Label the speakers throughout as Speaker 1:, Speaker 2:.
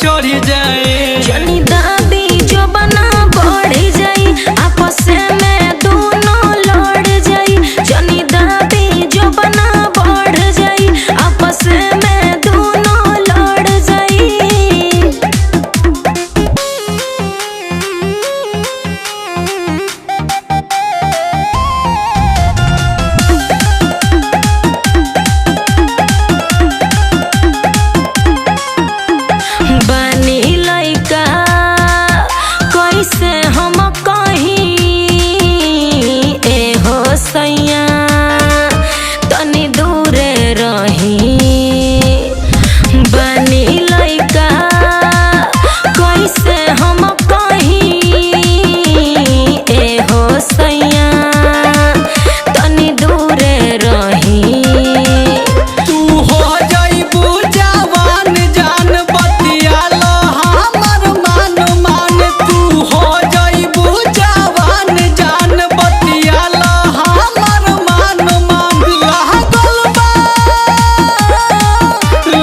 Speaker 1: चढ़ जाए।
Speaker 2: जनी दाबी जो बना बढ़ जाई, आपस में दोनों लड़ जाई। जनी दाबी जो बना बढ़ जाई, आपस में दोनों लड़ जाई। बानी लइका कैसे हम कहीं ए हो सैया, तनी दूरे रही। बानी लइका कैसे हम कहीं ए हो सैया, तनी दूरे रही।
Speaker 1: तू हो जाइबू जवान जान बतियालो हमर मान मान। तू हो जाइबू जवान जान बतियालो हमर मान मान।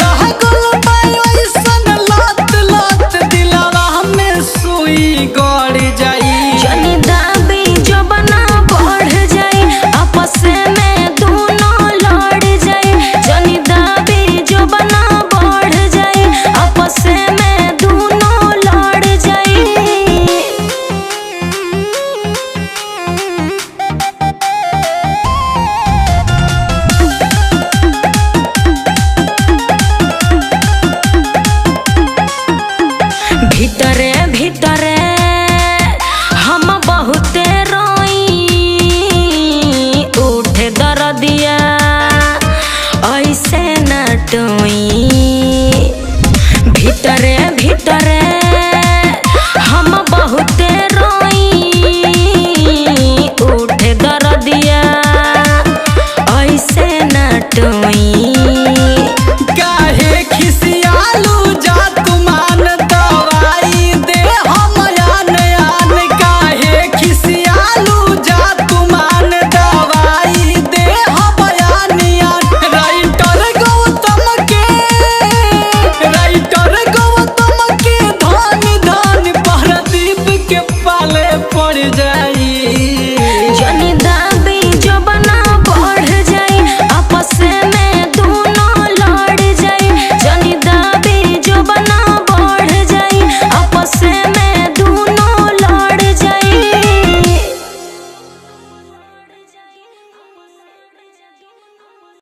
Speaker 1: लागल बा ऐसन लत लत दिलवा में सुई गड़ जाई।
Speaker 2: जनी दाबी जो बना बढ़ जाई, आपस में दोनों लड़ जाई। जनी दाबी जो बना बढ़ जाई, आपस में दोनों लड़ जाई। भीतरे भीतरे हम बहुते रोई, उठे दर्दिया ऐसे न टोई। भीतरे भीतरे